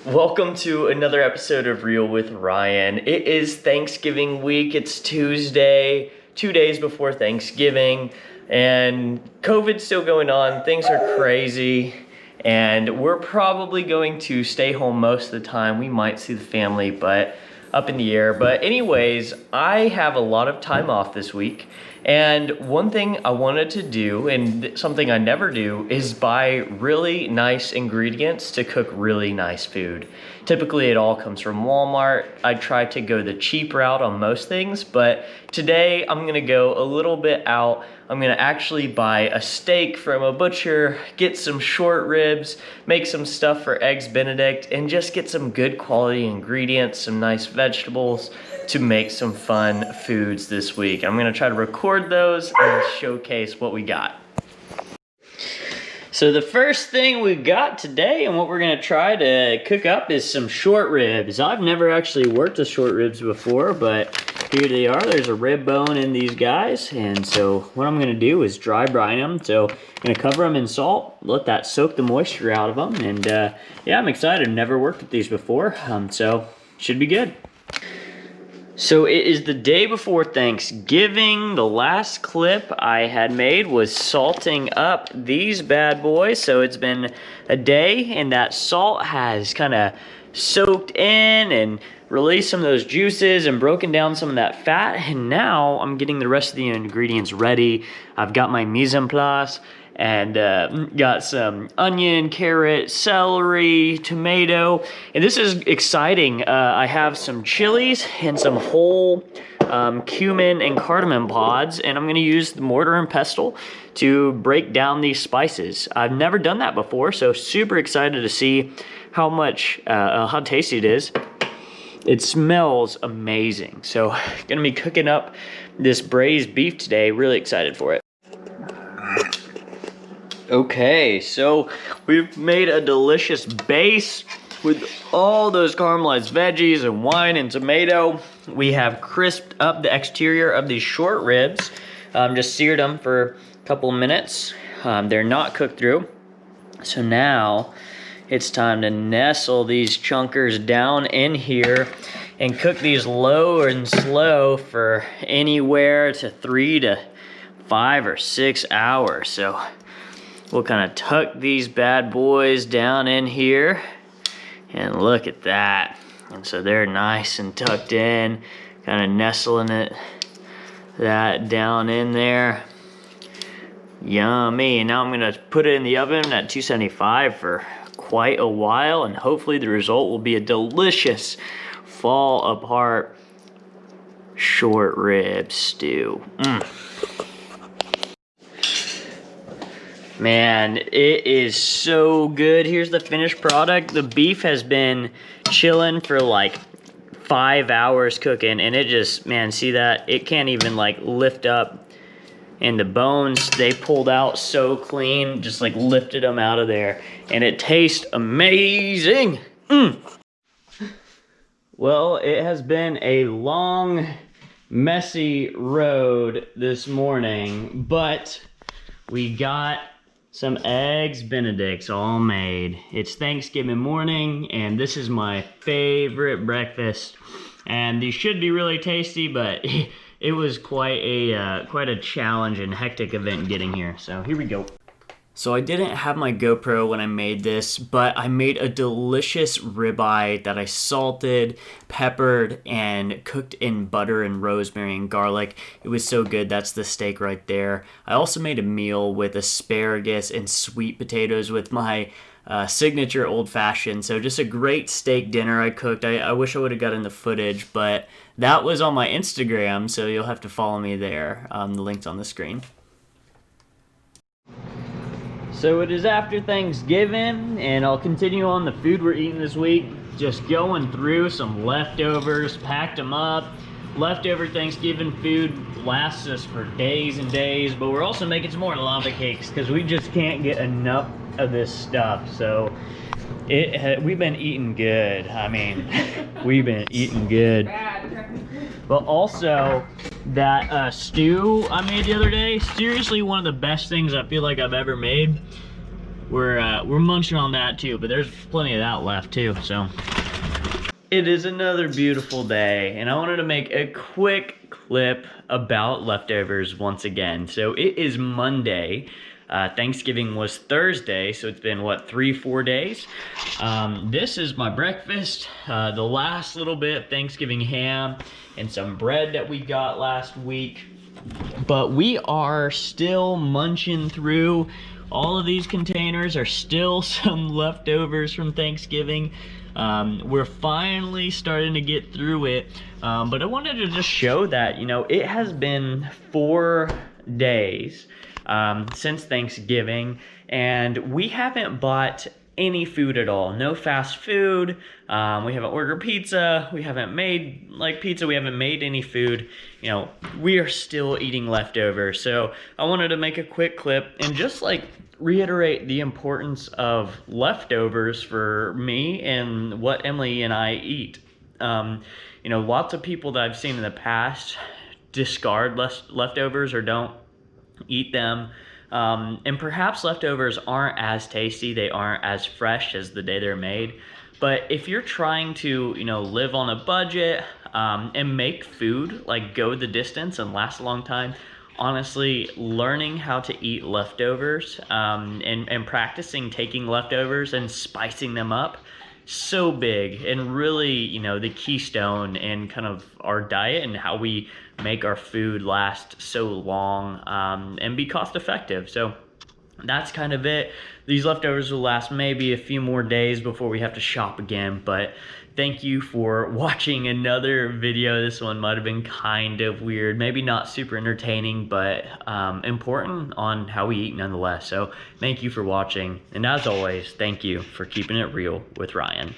Welcome to another episode of Real with Ryan. It is Thanksgiving week. It's Tuesday, 2 days before Thanksgiving, and COVID's still going on. Things are crazy, and we're probably going to stay home most of the time. We might see the family, but up in the air. But anyways, I have a lot of time off this week, and one thing I wanted to do, and something I never do, is buy really nice ingredients to cook really nice food. Typically it all comes from Walmart. I try to go the cheap route on most things, but today I'm gonna go a little bit out. I'm gonna actually buy a steak from a butcher, get some short ribs, make some stuff for Eggs Benedict, and just get some good quality ingredients, some nice vegetables to make some fun foods this week. I'm gonna try to record those and showcase what we got. So the first thing we got today and what we're gonna try to cook up is some short ribs. I've never actually worked with short ribs before, but here they are. There's a rib bone in these guys. And so what I'm gonna do is dry brine them. So I'm gonna cover them in salt, let that soak the moisture out of them. And yeah, I'm excited. Never worked with these before, so should be good. So it is the day before Thanksgiving. The last clip I had made was salting up these bad boys. So it's been a day and that salt has kind of soaked in and released some of those juices and broken down some of that fat. And now I'm getting the rest of the ingredients ready. I've got my mise en place and got some onion, carrot, celery, tomato, and this is exciting. I have some chilies and some whole cumin and cardamom pods, and I'm gonna use the mortar and pestle to break down these spices. I've never done that before, so super excited to see how tasty it is. It smells amazing. So gonna be cooking up this braised beef today, really excited for it. Okay, so we've made a delicious base with all those caramelized veggies and wine and tomato. We have crisped up the exterior of these short ribs, just seared them for a couple of minutes. They're not cooked through. So now it's time to nestle these chunkers down in here and cook these low and slow for anywhere to 3 to 5 or 6 hours. So we'll kind of tuck these bad boys down in here, and look at that. And so they're nice and tucked in, kind of nestling that down in there. Yummy. And now I'm gonna put it in the oven at 275 for quite a while, and hopefully the result will be a delicious fall apart short rib stew. Man, it is so good. Here's the finished product. The beef has been chilling for like 5 hours cooking, and it just, man, see that? It can't even like lift up. And the bones, they pulled out so clean, just like lifted them out of there. And it tastes amazing. Well, it has been a long, messy road this morning, but we got some Eggs Benedicts all made. It's Thanksgiving morning, and this is my favorite breakfast. And these should be really tasty, but it was quite a challenge and hectic event getting here. So here we go. So I didn't have my GoPro when I made this, but I made a delicious ribeye that I salted, peppered, and cooked in butter and rosemary and garlic. It was so good. That's the steak right there. I also made a meal with asparagus and sweet potatoes with my signature old-fashioned. So just a great steak dinner I cooked. I wish I would have gotten the footage, but that was on my Instagram, so you'll have to follow me there. The link's on the screen. So it is after Thanksgiving, and I'll continue on the food we're eating this week. Just going through some leftovers, packed them up. Leftover Thanksgiving food lasts us for days and days, but we're also making some more lava cakes because we just can't get enough of this stuff. So we've been eating good. I mean, we've been eating good. But also, that stew I made the other day, seriously one of the best things I feel like I've ever made. we're munching on that too, but there's plenty of that left too, so. It is another beautiful day, and I wanted to make a quick clip about leftovers once again. So it is Monday. Thanksgiving was Thursday, so it's been, what, 3-4 days? This is my breakfast. The last little bit of Thanksgiving ham and some bread that we got last week. But we are still munching through. All of these containers are still some leftovers from Thanksgiving. We're finally starting to get through it, but I wanted to just show that, you know, it has been 4 days since Thanksgiving, and we haven't bought any food at all. No fast food. We haven't ordered pizza. We haven't made pizza. We haven't made any food. You know, we are still eating leftovers. So I wanted to make a quick clip and just reiterate the importance of leftovers for me and what Emily and I eat. You know, lots of people that I've seen in the past discard leftovers or don't eat them. And perhaps leftovers aren't as tasty, they aren't as fresh as the day they're made. But if you're trying to, you know, live on a budget and make food, go the distance and last a long time, honestly, learning how to eat leftovers and practicing taking leftovers and spicing them up, so big and really, you know, the keystone in kind of our diet and how we make our food last so long and be cost effective. So that's kind of it. These leftovers will last maybe a few more days before we have to shop again, but thank you for watching another video. This one might have been kind of weird, maybe not super entertaining, but important on how we eat nonetheless. So thank you for watching, and as always, thank you for keeping it real with Ryan.